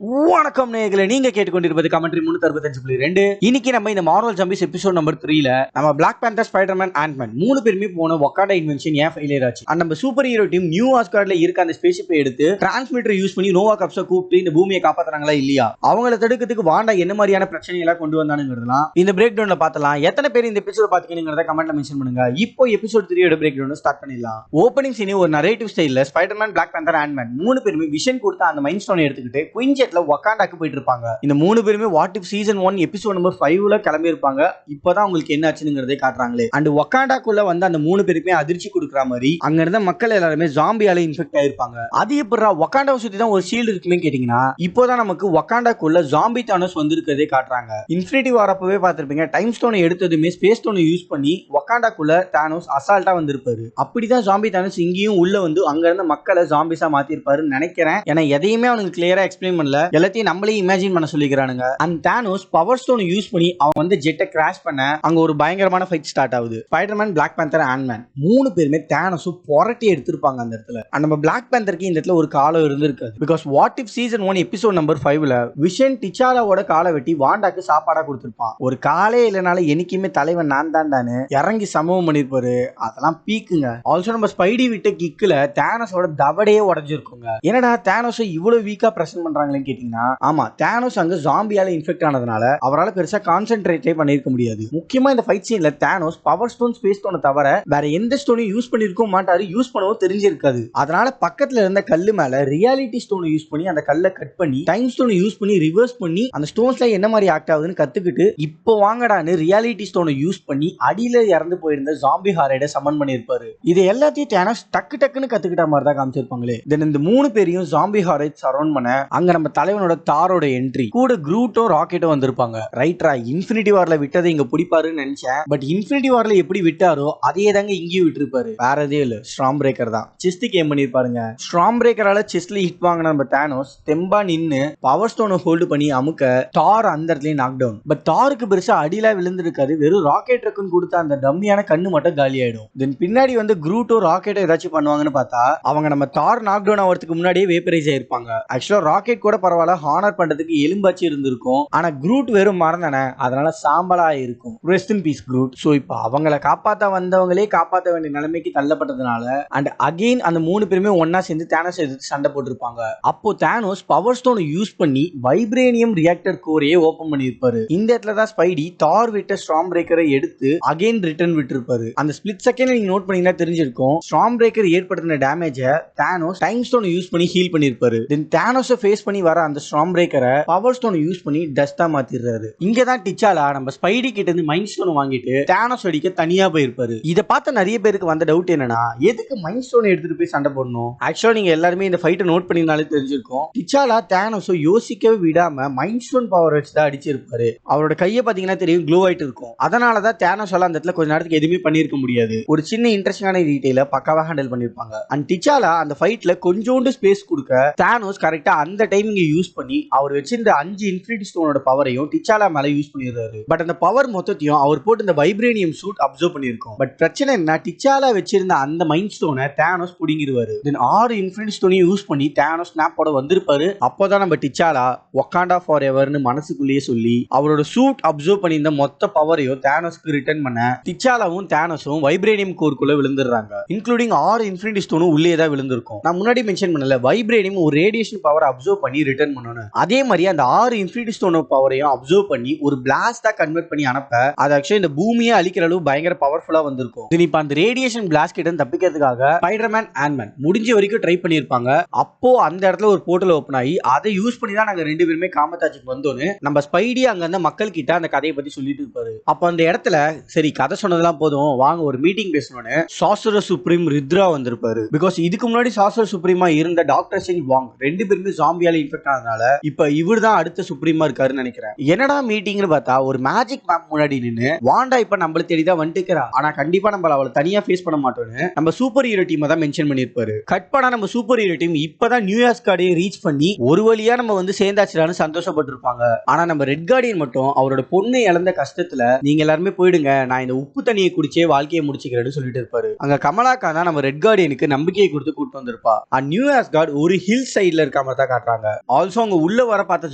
வணக்கம் நேயர்களே, நீங்க கேட்டுக்கொண்டிருப்பது கமெண்ட்ரி 365.2. இன்னைக்கு நம்ம இந்த மார்வல் ஜம்பிஸ் எபிசோட் நம்பர் 3ல நம்ம பிளாக் பேந்தர், ஸ்பைடர்மேன், ஆண்ட்மேன் 3 பேருமே போன வக்காண்டா இன்வென்ஷன் ஏன் ஃபெயிலியர் ஆச்சு, அண்ட் நம்ம சூப்பர் ஹீரோ டீம் நியூ ஆஸ்கார்ட்ல இருக்க அந்த ஸ்பேஸ்ஷிப்பை எடுத்து டிரான்ஸ்மிட்டர் யூஸ் பண்ணி நோவா கப்ஸை கூப்பிட்டு இந்த பூமியை காப்பாத்துறாங்களா இல்லையா, அவங்கள தடுக்கிறதுக்கு வாண்டா என்ன மாதிரியான பிரச்சனைகளை கொண்டு வந்தானுங்கிறதுலாம் இந்த பிரேக் டவுன்ல பார்த்தலாம். எத்தனை பேர் இந்த எபிசோட் பாத்தீங்கங்கிறத கமெண்ட்ல மென்ஷன் பண்ணுங்க. இப்போ எபிசோட் 3 பிரேக் டவுன் ஸ்டார்ட் பண்ணிடலாம். ஓப்பனிங் சீனே ஒரு நரேட்டிவ் ஸ்டைல்ல ஸ்பைடர்மேன், பிளாக் பேந்தர், ஆண்ட்மேன் 3 பேருமே விஷன் கொடுத்த அந்த மைண்ட் ஸ்டோனை எடுத்துக்கிட்டு குயின் ஜெட்ல வக்காண்டாக்கு போயிட்டு இருப்பாங்க. இந்த 3 பேருமே what if season 1 episode number 5ல கிளம்பி இருப்பாங்க. இப்போதான் உங்களுக்கு என்ன ஆச்சுங்கிறதே காட்டுறாங்களே. அண்ட் வக்காண்டாக்குள்ள வந்து அந்த 3 பேருமே அதிர்ச்சி கொடுக்குற மாதிரி அங்க இருந்த மக்கள் எல்லாருமே ஜாம்பியால இன்ஃபெக்ட் ஆயிருப்பாங்க. அது எப்படிடா வக்காண்டாவை சுத்தி தான் ஒரு ஷீல்டு இருக்குமே கேட்டீங்கன்னா, இப்போதான் நமக்கு வக்காண்டாக்குள்ள ஜாம்பி தானோஸ் வந்திருக்கிறதே காட்டுறாங்க. இன்ஃபினிட்டி வார் அப்பவே பார்த்திருப்பீங்க, டைம் ஸ்டோனை எடுத்ததுமே ஸ்பேஸ் ஸ்டோனை யூஸ் பண்ணி வக்காண்டாக்குள்ள தானோஸ் அசால்ட்டா வந்திருப்பாரு. அப்படிதான் ஜாம்பி தானோஸ் இங்கேயும் உள்ள வந்து அங்க இருந்த மக்களை ஜாம்பிஸா மாத்திருப்பாருன்னு நினைக்கிறேன். ஏன்னா எதையுமே அவனுக்கு கிளியரா எக்ஸ்பிளைன் பண்ணல, எல்லாத்தையும் நம்மளே இமேஜின் பண்ண சொல்லிக்கிறானுங்க. அந்த தானோஸ் பவர் ஸ்டோன் யூஸ் பண்ணி அவன் வந்து ஜெட்டை கிராஷ் பண்ண அங்க ஒரு பயங்கரமான ஃபைட் ஸ்டார்ட் ஆகுது. ஸ்பைடர்மேன், பிளாக் பேந்தர், ஆண்ட்மேன் 3 பேருமே தானோஸ் புரட்டி எடுத்திருப்பாங்க அந்த இடத்துல. நம்ம பிளாக் பேந்தருக்கு இந்த இடத்துல ஒரு காலம் இருந்திருக்காது. Because what if season 1 episode number 5ல விஷன் டிச்சாலாவோட காலை வெட்டி வாண்டாக்கு சாப்பாடா கொடுத்திருப்பான். ஒரு காலே இல்லனால என்னைக்குமே தலைவன் நான் தானு இறங்கி சம்பவம் பண்ணிருப்பாரு. அதெல்லாம் பீக்குங்க. ஆல்சோ நம்ம ஸ்பைடி விட்ட கிக்ல தானோஸோட தவடையே உடைஞ்சிருக்குங்க. என்னடா தானோஸ் இவ்வளவு வீக்கா பிரசன்ட் பண்றாங்களேன்னு கேட்டீங்கன்னா, ஆமா தானோஸ் அங்க ஜாம்பியால இன்ஃபெக்ட் ஆனதுனால அவரால் பெருசா கான்சென்ட்ரேட்டே பண்ணிருக்க முடியாது. முக்கியமா இந்த ஃபைட் சீன்ல தானோஸ் பவர் ஸ்டோன், ஸ்பேஸ் ஸ்டோனை தவிர வேற எந்த ஸ்டோனையும் யூஸ் பண்ணிருக்க மாட்டாரு, யூஸ் பண்ணவும் தெரிஞ்சிருக்காது. அதனால பக்கத்துல இருந்த கல்லு மேல ரியாலிட்டி ஸ்டோனை யூஸ் பண்ணி அந்த கல்லை கட் பண்ணி டைம் ஸ்டோனை யூஸ் பண்ணி ரிவர்ஸ் பண்ணி அந்த ஸ்டோன்ஸ்ல என்ன மாதிரி ஆக்ட் ஆகுதுன்னு கத்துக்கிட்டு இப்போ வாங்கடான்னு ரியாலிட்டி ஸ்டோனை யூஸ் பண்ணி அடியில இறந்து போயிருந்த ஜாம்பி ஹாரைட சமன் பண்ணிருப்பாரு. இது எல்லாத்தையும் தானோஸ் டக்கு டக்குன்னு கத்துக்கிட்ட மாதிரி தான் காமிச்சிருப்பாங்களே. தென் இந்த 3 பேரையும் ஜாம்பி ஹாரைட் சரௌண்ட் பண்ண அங்க நம்ம தலைவனோட தாரோட என்ட்ரி கூட க்ரூட்டும் ராக்கெட்டும் வந்திருப்பாங்க. ரைட்ரா, இன்ஃபினிட்டி வார்ல விட்டதை இங்க பிடிப்பாருன்னு நினைச்சேன். பட் இன்ஃபினிட்டி வார்ல எப்படி விட்டாரோ அதே தாங்க இங்கேயும் விட்டுருப்பாரு. வேற எதே இல்ல, ஸ்ட்ராம் பிரேக்கர் தான். செஸ்ட் கேம் பண்ணிருப்பாருங்க. ஸ்ட்ராம் பிரேக்கரால செஸ்ட்ல ஹிட் வாங்கின நம்ம தானோஸ் தெம்பா நின்னு பவர் ஸ்டோனை ஹோல்டு பண்ணி அமுக்க தார் அந்த இடத்துலயே நாக் டவுன். பட் தாருக்கு பெருசா அடியில விழுந்திருக்காது, வெறும் ராக்கெட் இருக்குன்னு கொடுத்த அந்த டம்மியான கண்ணு மட்டும் காலி ஆயிடும். தென் பின்னாடி வந்து க்ரூட்டோ ராக்கெட்டோ ஏதாச்சும் பண்ணுவாங்கன்னு பார்த்தா அவங்க நம்ம தார் நாக் டவுன் ஆகிறதுக்கு முன்னாடியே வேப்பரைஸ் ஆயிருப்பாங்க. ஆக்சுவலா ராக்கெட் கூட பரவாயில்ல, ஹானர் பண்றதுக்கு எலும்பாச்சு இருந்திருக்கும். ஆனா க்ரூட் வெறும் மறந்தானே, அதனால சாம்பலா இருக்கும். Rest in peace Groot. So இப்போ அவங்களை காப்பாத்த வந்தவங்களே காப்பாற்ற வேண்டிய நிலைமைக்கு தள்ளப்பட்டதுனால அண்ட் அகைன் அந்த 3 பேருமே ஒன்னா சேர்ந்து தானோஸ் எதிர்த்து சண்டை போட்டிருப்பாங்க. அப்போ தானோஸ் பவர் ஸ்டோனை யூஸ் பண்ணி வைப்ரேனியம் ரியாக்டர் கோரையே ஓபன் பண்ணிருப்பாரு. இந்த இடத்துல தான் ஸ்பைடி தார் விட்ட ஸ்ட்ராம் பிரேக்கரை எடுத்து அகைன் ரிட்டர்ன் விட்டுருப்பாரு. அந்த ஸ்பிளிட் செகண்ட் நீங்க நோட் பண்ணீங்கன்னா தெரிஞ்சிருக்கும், ஸ்ட்ராம் பிரேக்கர் ஏற்படுத்தின டேமேஜ தானோஸ் டைம் ஸ்டோனை யூஸ் பண்ணி ஹீல் பண்ணிருப்பாரு. தென் தானோஸை ஃபேஸ் பண்ணி வர அந்த ஸ்ட்ராம் பிரேக்கரை பவர் ஸ்டோனை யூஸ் பண்ணி டஸ்டா மாத்திடுறாரு. இங்க தான் டிச்சாலா நம்ம ஸ்பைடி கிட்ட இருந்து மைண்ட் ஸ்டோன் வாங்கிட்டு தானோஸ் அடிக்க தனியா போயிருப்பாரு. இத பார்த்த நிறைய பேருக்கு வந்த டவுட் என்னன்னா, எதுக்கு மைண்ட் ஸ்டோன் எடுத்துட்டு போய் சண்டை போடணும்? ஆக்சுவலா நீங்க எல்லாருமே இந்த ஃபைட்டை நோட் பண்ணினாலே தெரிஞ்சிருக்கும், டிச்சாலா தானோஸை யோசிக்கவே விடாம மைண்ட் ஸ்டோன் பவர் வச்சு தான் அடிச்சிருப்பாரு. அவரோட கையை பாத்தீங்கன்னா தெரியும், க்ளோ ஆயிட்டு இருக்கும். அதனாலதான் தானோஸால அந்த இடத்துல கொஞ்ச நேரத்துக்கு எதுவுமே பண்ணிருக்க முடியாது. ஒரு சின்ன இன்ட்ரெஸ்டிங்கான டீடைல பக்காவா ஹேண்டில் பண்ணிருப்பாங்க. அண்ட் டிச்சாலா அந்த ஃபைட்ல கொஞ்சோண்டு ஸ்பேஸ் கொடுக்க தானோஸ் கரெக்டா அந்த டைமிங் யூஸ் பண்ணி அவர் வச்சிருந்த 5 இன்ஃபினிட்டி ஸ்டோனோட பவரையும் டிச்சாலா மேல யூஸ் பண்ணிடுறாரு. பட் அந்த பவர் மொத்தத்தையும் அவர் போட்டு இந்த வைப்ரேனியம் சூட் அப்சர்வ் பண்ணிருக்கும். பட் பிரச்சனை என்ன, டிச்சாலா வச்சிருந்த அந்த மைண்ட் ஸ்டோனை தானோஸ் புடிங்கிடுவாரு. தென் 6 இன்ஃபினிட்டி ஸ்டோனையும் யூஸ் பண்ணி தானோஸ் ஸ்னாப்போட வந்திருப்பாரு. அப்போதான் நம்ம டிச்சாலா வக்காண்டா ஃபார் எவர்னு மனசுக்குள்ளேயே சொல்லி அவரோட சூட் அப்சர்வ் பண்ணியிருந்த மொத்த பவரையும் தானோஸ்க்கு ரிட்டர்ன் பண்ண டிச்சாலாவும் தானோஸும் வைப்ரேனியம் கோருக்குள்ள விழுந்துடுறாங்க. இன்க்ளூடிங் 6 இன்ஃபினிட்டி ஸ்டோனும் உள்ளே தான் விழுந்திருக்கும். நான் முன்னாடி மென்ஷன் பண்ணல, வைப்ரேனியம் ஒரு ரேடியேஷன் பவர் அப்சர்வ் பண்ணி ரிட்டர்ன் பண்ணணும். அதே மாதிரி அந்த 6 இன்ஃபினிட்டி ஸ்டோன் பவரையும் அப்சர்வ் பண்ணி ஒரு பிளாஸ்டா கன்வெர்ட் பண்ணி அனுப்ப அது ஆக்சுவலி இந்த பூமியை அழிக்கிற அளவு பயங்கர பவர்ஃபுல்லா வந்திருக்கும். இப்போ அந்த ரேடியேஷன் பிளாஸ்ட் கிட்ட தப்பிக்கிறதுக்காக ஸ்பைடர்மேன், ஆண்ட்மேன் முடிஞ்ச வரைக்கும் ட்ரை பண்ணிருப்பாங்க. அப்போ அந்த இடத்துல ஒரு போர்ட்டல் ஓபன் ஆகி அதை யூஸ் பண்ணி தான் நாங்க 2 பேருமே காமத்தாச்சுக்கு வந்தோன்னு நம்ம ஸ்பைடி அங்க அந்த மக்கள் கிட்ட அந்த கதையை பத்தி சொல்லிட்டு இருப்பாரு. அப்போ அந்த இடத்துல சரி கதை சொன்னதெல்லாம் போதும், வாங்க ஒரு மீட்டிங் பேசணும்னு சார்சரர் சுப்ரீம் ரித்ரா வந்திருப்பாரு. பிகாஸ் இதுக்கு முன்னாடி சார்சரர் சுப்ரீமா இருந்த டாக்டர் சிங் வாங் 2 பேருமே ஜாம்பியால இன்ஃபெக்ட் ஆனதுனால இப்ப இவர் தான் அடுத்த சுப்ரீமா இருக்காருன்னு நினைக்கிறேன். என்னடா மீட்டிங்னு பார்த்தா ஒரு மேஜிக் மேப் முன்னாடி நின்னு வாண்டா இப்ப நம்மள தேடிதான் வந்துட்டுக்கிறா, ஆனா கண்டிப்பா நம்ம அவளை தனியா ஃபேஸ் பண்ண மாட்டோம்னு நம்ம சூப்பர் ஹீரோ டீம் தான் மென்ஷன் பண்ணிருப்பாரு. கட் பண்ணா நம்ம சூப்பர் ஹீரோ டீம் இப்பதான் நியூயார்க் கார்டை ரீச் பண்ணி ஒரு வழியா நம்ம வந்து சேர்ந்தாச்சுடான்னு சந்தோஷப்பட்டிருப்பாங்க. ஆனா நம்ம ரெட் கார்டியன் மட்டும் அவரோட பொண்ணை இழந்த கஷ்டத்துல நீங்க எல்லாருமே போயிடுங்க, நான் இந்த உப்பு தண்ணியை குடிச்சே வாழ்க்கையை முடிச்சுக்கிறேன்னு சொல்லிட்டு இருப்பாரு. அங்க கமலாக்கா தான் நம்ம ரெட் கார்டியனுக்கு நம்பிக்கையை கொடுத்து கூட்டு வந்திருப்பா. நியூயார்க் கார்டு ஒரு ஹில் சைட்ல இருக்க மாதிரி தான் காட்டுறாங்க. ஆல்சோ அவங்க உள்ள வர பார்த்த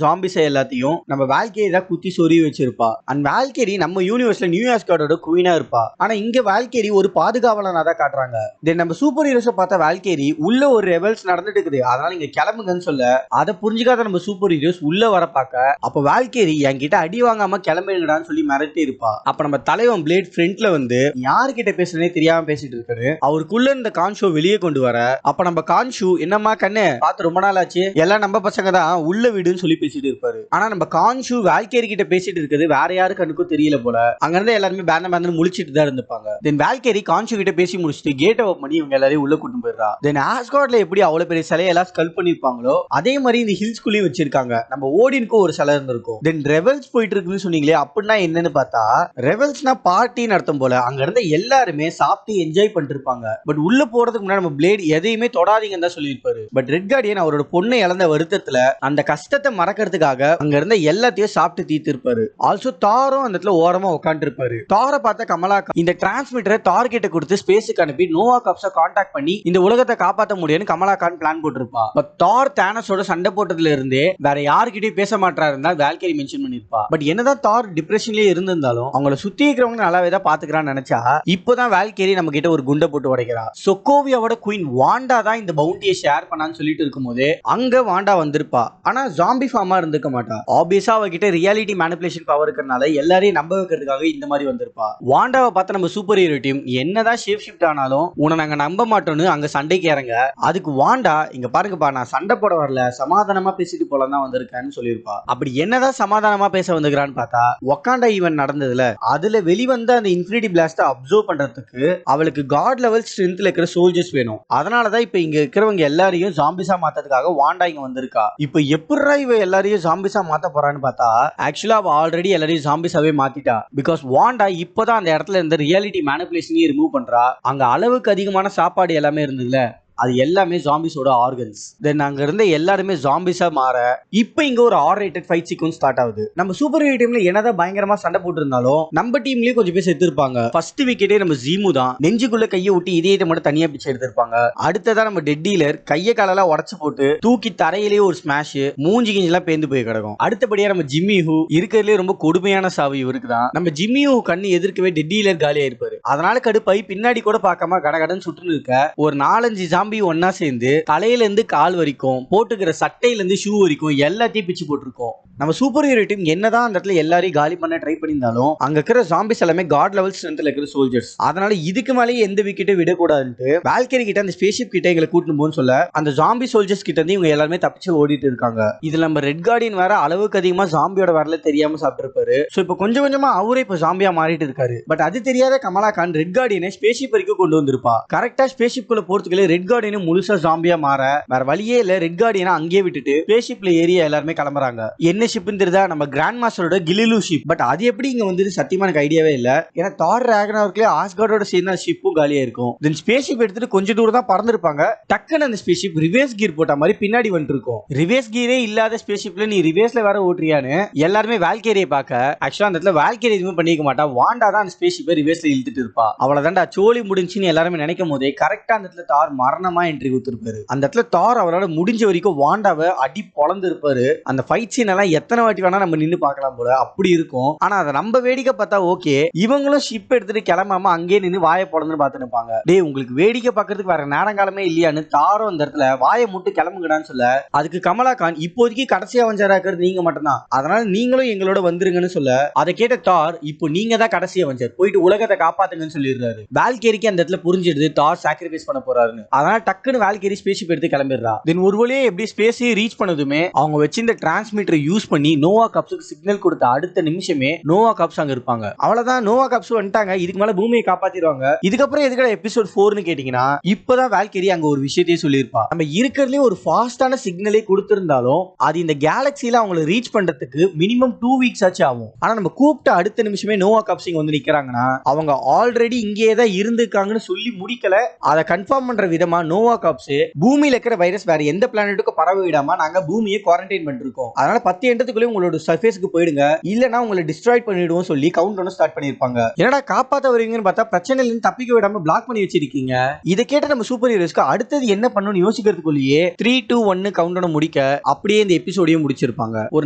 ஜாம்பிஸ் எல்லாத்தையும் நம்ம வால்கேரி தான் குத்தி சொறி வச்சிருப்பா. அண்ட் வால்கேரி நம்ம யூனிவர்ஸ்ல நியூ ஆஸ்கார்டோட குவீனா இருப்பா. ஆனா இங்க வால்கேரி ஒரு பாதுகாவலனா தான் காட்டுறாங்க. தென் நம்ம சூப்பர் ஹீரோஸை பார்த்த வால்கேரி உள்ள ஒரு ரெவல்ஸ் நடந்துட்டு இருக்குது, அதனால இங்க கிளம்புங்கன்னு சொல்ல அதை புரிஞ்சுக்காத நம்ம சூப்பர் ஹீரோஸ் உள்ள வர பார்க்க அப்ப வால்கேரி என்கிட்ட அடி வாங்காம கிளம்பிடுங்கடான்னு சொல்லி மிரட்டி இருப்பா. அப்ப நம்ம தலைவன் பிளேட் ஃப்ரண்ட்ல வந்து யாருக்கிட்ட பேசுறதே தெரியாம பேசிட்டு இருக்காரு. அவருக்குள்ள இந்த கான்ஷோ வெளியே கொண்டு வர அப்ப நம்ம கான்ஷு என்னம்மா கண்ணு பார்த்து ரொம்ப நாள் ஆச்சு, எல்லாம் நம்ம பசங்க தான் உள்ள வீடுன்னு சொல்லி பேசிட்டு இருப்பாரு. ஆனா நம்ம கான்ஷு வால்கேரி கிட்ட பேசிட்டு இருக்குது வேற யாரு கண்ணுக்கும் தெரியல போல. அங்க இருந்து எல்லாருமே பேந்த முழிச்சிட்டு தான் இருந்துப்பாங்க. தென் வால்கேரி கான்ஷு கிட்ட பேசி முடிச்சுட்டு கேட்டை ஓபன் பண்ணி இவங்க எல்லாரையும் உள்ள கூட்டு போயிடுறா. தென் ஆஸ்கார்ட்ல எப்படி அவ்வளவு பெரிய சிலையெல்லாம் ஸ்கல் பண்ணிருப்பாங்களோ அதே மாதிரி இந்த ஹில்ஸ்குள்ளேயும் வச்சிருக்காங்க. நம்ம ஓடினுக்கு ஒரு சிலை இருந்திருக்கும். தென் ரெவல்ஸ் போயிட்டு இருக்குன்னு சொன்னீங்களே அப்படின்னா என்னன்னு பார்த்தா ரெவல்ஸ்னா பார்ட்டின்னு அர்த்தம் போல. அங்க இருந்த எல்லாருமே சாப்பிட்டு என்ஜாய் பண்ணிட்டு இருப்பாங்க. பட் உள்ள போறதுக்கு முன்னாடி நம்ம பிளேட் எதையுமே தொடாதீங்கன்னு தான் சொல்லியிருப்பாரு. பட் ரெட் கார்டியன் அவரோட பொண்ணை இழந்த வருத்தத்துல அந்த கஷ்டத்தை மறக்கிறதுக்காக அங்க இருந்த எல்லாத்தையும் சாப்பிட்டு தீர்த்து இருப்பாரு. ஆல்சோ தாரும் அந்த இடத்துல ஓரமா உட்காந்து இருப்பாரு. தாரை பார்த்த கமலா இந்த டிரான்ஸ்மிட்டரை தார் கிட்ட கொடுத்து ஸ்பேஸுக்கு அனுப்பி நோவா காப்ஸை கான்டாக்ட் பண்ணி இந்த உலகத்தை காப்பாற்ற முடியும்னு கமலா கான் பிளான் போட்டிருப்பா. பட் தார் தானஸோட சண்டை போட்டதுல இருந்தே வேற யாருக்கிட்டையும் பேச மாட்டாரு வால்கேரி மென்ஷன் பண்ணிருப்பா. பட் என்னதான் தார் டிப்ரெஷன்லயே இருந்திருந்தாலும் அவங்கள சுத்தி இருக்கிறவங்க நல்லாவே தான் பாத்துக்கிறான்னு நினைச்சா இப்போதான் வால்கேரி நம்ம கிட்ட ஒரு குண்டை போட்டு உடைக்கிறா. சொக்கோவியாவோட குயின் வாண்டா தான் இந்த பவுண்டியை ஷேர் பண்ணான்னு சொல்லிட்டு இருக்கும்போது அங்க வாண்டா வந்திருப்பா. ஆனா ஜாம்பி ஃபார்மா இருந்துக்க மாட்டா. ஆப்வியஸா அவகிட்ட ரியாலிட்டி மேனிபுலேஷன் பவர் இருக்கிறனால எல்லாரையும் நம்ப வைக்கிறதுக்காக இந்த மாதிரி வந்திருப்பா. வாண்டாவை பார்த்து நம்ம சூப்பர் ஹீரோ டீம் என்னதான் ஷேப் ஷிஃப்ட் ஆனாலும் உன்னை நாங்க நம்ப மாட்டோம்னு அங்க சண்டைக்கு இறங்க. அதுக்கு வாண்டா இங்க பாருங்கப்பா நான் சண்டை போட வரல சமாதானமா பேசிட்டு போலாம் தான் வந்திருக்கேன்னு சொல்லியிருப்பா. அப்படி என்னதான் சமாதானமா பேச வந்துக்கிறான்னு பார்த்தா வக்காண்டா ஈவென்ட் நடந்ததுல அதுல வெளிவந்த அந்த இன்ஃபினிட்டி பிளாஸ்ட அப்சர்வ் பண்றதுக்கு அவளுக்கு காட் லெவல் ஸ்ட்ரென்த்ல இருக்கிற சோல்ஜர்ஸ் வேணும். அதனாலதான் இப்ப இங்க இருக்கிறவங்க எல்லாரையும் ஜாம்பிஸா மாத்ததுக்காக வாண்டா இங்க வந்திருக்கா. இப்ப எப்படிரா இவ எல்லாரையும் ஜாம்பிஸா மாத்த போறான்னு பார்த்தா ஆக்சுவலா அவ ஆல்ரெடி எல்லாரையும் ஜாம்பிஸாவே மாத்திட்டா. பிகாஸ் வாண்டா இப்பதான் அந்த இடத்துல இருந்த ரியாலிட்டி மேனிபுலேஷனையும் ரிமூவ் பண்றா. அங்க அளவுக்கு அதிகமான சாப்பாடு எல்லாமே இருந்ததுல அது எல்லாமே ஜாம்பிஸோட ஆர்கன்ஸ். தென் அங்க இருந்த எல்லாருமே ஜாம்பிஸா மாற இப்ப இங்க ஒரு R rated fight sequence start ஆகுது. நம்ம சூப்பர் ஹீரோ டீம்ல என்னதான் பயங்கரமா சண்டை போட்டு இருந்தாலும் நம்ம டீம்லயே கொஞ்சம் பேர் செத்து இருப்பாங்க. ஃபர்ஸ்ட் விக்கெட்டே நம்ம ஜீமு தான் நெஞ்சுக்குள்ள கையை விட்டு இதயத்தை மட்டும் தனியா பிச்சை எடுத்திருப்பாங்க. அடுத்ததான் நம்ம டெட் டீலர் கையை காலெல்லாம் உடச்சு போட்டு தூக்கி தரையிலேயே ஒரு ஸ்மாஷ் மூஞ்சி கிஞ்செல்லாம் பேந்து போய் கிடக்கும். அடுத்தபடியா நம்ம ஜிம்மி ஹூ இருக்கிறதுலே ரொம்ப கொடுமையான சாவு இவருக்கு தான். நம்ம ஜிம்மி ஹூ கண்ணு எதிர்க்கவே டெட் டீலர் காலியா இருப்பாரு. அதனால கடுப்பாய் பின்னாடி கூட பார்க்காம கடகடன்னு சுட்டுன்னு இருக்க ஒரு 4-5 ஜாம்பி ஒன்னா சேர்ந்து தலையில இருந்து கால் வரைக்கும் போட்டுக்கிற சட்டையில இருந்து ஷூ வரைக்கும் எல்லாத்தையும் பிச்சு போட்டுருக்கோம். நம்ம சூப்பர் ஹீரோ டீம் என்னதான் அந்த இடத்துல எல்லாரையும் காலி பண்ண ட்ரை பண்ணியிருந்தாலும் அங்க இருக்கிற ஜாம்பிஸ் எல்லாமே காட் லெவல் ஸ்ட்ரென்த்ல இருக்கிற சோல்ஜர்ஸ். அதனால இதுக்கு மேலே எந்த விக்கெட்டும் விடக்கூடாதுன்ட்டு வால்கேரி கிட்ட அந்த ஸ்பேஸ்ஷிப் கிட்ட எங்களை கூட்டிட்டு போன்னு சொல்ல அந்த ஜாம்பி சோல்ஜர்ஸ் கிட்ட இருந்து இவங்க எல்லாருமே தப்பிச்சு ஓடிட்டு இருக்காங்க. இதுல நம்ம ரெட் கார்டியன் வேற அளவுக்கு அதிகமா ஜாம்பியோட வரல தெரியாம சாப்பிட்டு இருப்பாரு. சோ இப்போ கொஞ்சம் கொஞ்சமா அவரே இப்போ ஜாம்பியா மாறிட்டு இருக்காரு. பட் அது தெரியாத கமலா கான் ரெட் கார்டியனை ஸ்பேஸ்ஷிப் வரைக்கும் கொண்டு வந்திருப்பா. கரெக்டா ஸ்பேஸ்ஷிப் குள்ள போறதுக்குள்ள ரெட் கார்டியன் முழுசா ஜாம்பியா மாற வேற வழியே இல்ல ரெட் கார்டியனை அங்கேயே விட்டுட்டு ஸ்பேஸ்ஷிப்ல ஏறி எல்லாருமே கிளம்புறாங்க. என்ன ஷிப்னு தெரியுதா? நம்ம கிராண்ட் மாஸ்டரோட கிலிலு ஷிப். பட் அது எப்படி இங்க வந்து சத்தியமா எனக்கு ஐடியாவே இல்ல. ஏன்னா தார் ராக்னரோக்லயே ஆஸ்கார்டோட சேர்ந்த ஷிப்பும் காலியா இருக்கும். தென் ஸ்பேஸ்ஷிப் எடுத்துட்டு கொஞ்சம் தூரம் தான் பறந்துருப்பாங்க. டக்குன்னு அந்த ஸ்பேஸ்ஷிப் ரிவர்ஸ் கியர் போட்ட மாதிரி பின்னாடி வந்துட்டு இருக்கும். ரிவர்ஸ் கியரே இல்லாத ஸ்பேஸ்ஷிப்ல நீ ரிவர்ஸ்ல வேற ஓட்டுறியான்னு எல்லாருமே வால்கேரியை பார்க்க ஆக்சுவலா அந்த இடத்துல வால்கேரி எதுவுமே பண்ணிக்க மாட்டா. வாண்டா தான் அந்த ஸ்பேஸ்ஷிப்பை ரிவர்ஸ்ல இழுத்துட்டு இருப்பா. அவ்வளவுதான்டா சோலி முடிஞ்சுன்னு எல்லாருமே நினைக்கும் போதே கரெக்டா அந்த இடத்துல தார் மரணமா என்ட்ரி கொடுத்திருப்பாரு. அந்த இடத்துல தார் அவரோட முடிஞ்ச வரைக்கும் வாண்டாவை அடி பொளந்து இருப்பாரு. அந்த ஃபைட் சீன் எல்லாம் எத்தனை வாட்டி வேணா நம்ம நின்னு பார்க்கலாம் போல அப்படி இருக்கும். ஆனா அதை நம்ம வேடிக்கை பார்த்தா ஓகே, இவங்களும் ஷிப் எடுத்துட்டு கிளம்பாம அங்கேயே நின்று வாயை பொளந்து பார்த்து நிற்பாங்க. டேய் உங்களுக்கு வேடிக்கை பார்க்கறதுக்கு வேற நேரங்காலமே இல்லையான்னு தாரும் அந்த இடத்துல வாயை முட்டு கிளம்புங்கடான்னு சொல்ல அதுக்கு கமலா கான் இப்போதைக்கு கடைசியா வஞ்சரா இருக்கிறது நீங்க மட்டும்தான், அதனால நீங்களும் எங்களோட வந்துருங்கன்னு சொல்ல அதை கேட்ட தார் இப்போ நீங்க தான் கடைசியா வஞ்சர் போயிட்டு உலகத்தை காப்பாத்துங்கன்னு சொல்லிடுறாரு. வால்கேரிக்கு அந்த இடத்துல புரிஞ்சிடுது தார் சாக்ரிஃபைஸ் பண்ண போறாருன்னு. அதனால டக்குன்னு வால்கேரி ஸ்பேஸ்ஷிப் எடுத்து கிளம்பிடுறா. தென் ஒரு வழியே எப்படி ஸ்பேஸ் ரீச் பண்ணதுமே அவங்க வச்சிருந்த டிரான்ஸ்மிட்டரை யூஸ் பண்ணி நோவா காப்ஸுக்கு சிக்னல் கொடுத்த அடுத்த நிமிஷமே நோவா காப்ஸ் அங்க இருப்பாங்க. அவ்வளவுதான் நோவா காப்ஸ் வந்துட்டாங்க, இதுக்கு மேல பூமியை காப்பாத்திடுவாங்க. இதுக்கப்புறம் எதுக்கட எபிசோட் 4னு கேட்டீங்கன்னா இப்பதான் வால்கேரி அங்க ஒரு விஷயத்தையே சொல்லியிருப்பா. நம்ம இருக்கிறதுலே ஒரு ஃபாஸ்டான சிக்னலே கொடுத்திருந்தாலும் அது இந்த கேலக்சியில அவங்களை ரீச் பண்றதுக்கு மினிமம் 2 வீக்ஸ் ஆச்சு ஆகும். ஆனா நம்ம கூப்பிட்ட அடுத்த நிமிஷமே நோவா காப்ஸ் இங்க வந்து நிக்கிறாங்கன்னா அவங்க ஆல்ரெடி இங்கேயே தான் இருந்திருக்காங்கன்னு சொல்லி முடிக்கல. அதை கன்ஃபார்ம் பண்ற விதமா நோவா காப்ஸ் பூமியில இருக்கிற வைரஸ் வேற எந்த பிளானட்டுக்கும் பரவ விடாம நாங்க பூமியை குவாரண்டைன் பண்ணிருக்கோம், அதனால 10 எண்டத்துக்குள்ளே உங்களோட சர்ஃபேஸ்க்கு போயிடுங்க, இல்லனா உங்களை டிஸ்ட்ராய் பண்ணிடுவோம் சொல்லி கவுண்ட் டவுன் ஸ்டார்ட் பண்ணிருப்பாங்க. என்னடா காப்பாத்த வருவீங்கன்னு பார்த்தா பிரச்சனையில இருந்து தப்பிக்க விடாம பிளாக் பண்ணி வச்சிருக்கீங்க. இதை கேட்ட நம்ம சூப்பர் ஹீரோஸ்க்கு அடுத்தது என்ன பண்ணணும்னு யோசிக்கிறதுக்குள்ளேயே 3 2 1 கவுண்ட் டவுன் முடிக்க அப்படியே இந்த எபிசோடையும் முடிச்சிருப்பாங்க. ஒரு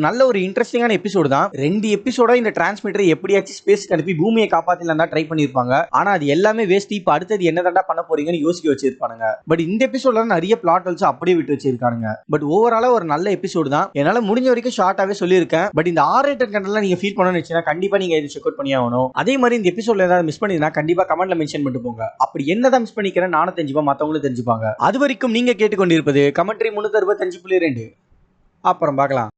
நல்ல ஒரு இன்ட்ரெஸ்டிங்கான எபிசோடு தான். 2 எபிசோடா இந்த டிரான்ஸ்மிட்டரை எப்படியாச்சும் ஸ்பேஸ்க்கு அனுப்பி பூமியை காப்பாத்தலாம் தான் ட்ரை பண்ணிருப்பாங்க. ஆனா அது எல்லாமே வேஸ்ட். இப்ப அடுத்தது என்னதாண்டா பண்ண போறீங்கன்னு யோசிக்க வச்சிருப்பாங்க. பட் இந்த எபிசோட்ல நிறைய பிளாட் ஹோல்ஸ் அப்படியே விட்டு வச்சிருக்காங்க. பட் ஓவராலா ஒரு நல்ல எபிசோடு தான். என்னால முடிஞ்ச வரைக்கும் ஷார்ட்டாவே சொல்லியிருக்கேன். பட் இந்த R-rated கண்டென்ட்லாம் நீங்க ஃபீல் பண்ணணும்னு நினைச்சீங்கன்னா கண்டிப்பா நீங்க இதை செக் அவுட் பண்ணி ஆகணும். அதே மாதிரி இந்த எபிசோட்ல ஏதாவது மிஸ் பண்ணினா கண்டிப்பா கமெண்ட்ல மென்ஷன் பண்ணிட்டு போங்க. அப்படி என்னதான் மிஸ் பண்ணிக்கிறேன் நானும் தெரிஞ்சுப்பேன், மத்தவங்களும் தெரிஞ்சுப்பாங்க. அது வரைக்கும் நீங்க கேட்டுக்கொண்டிருப்பது கமெண்ட்ரி 365.2. அப்புறம் பார்க்கலாம்.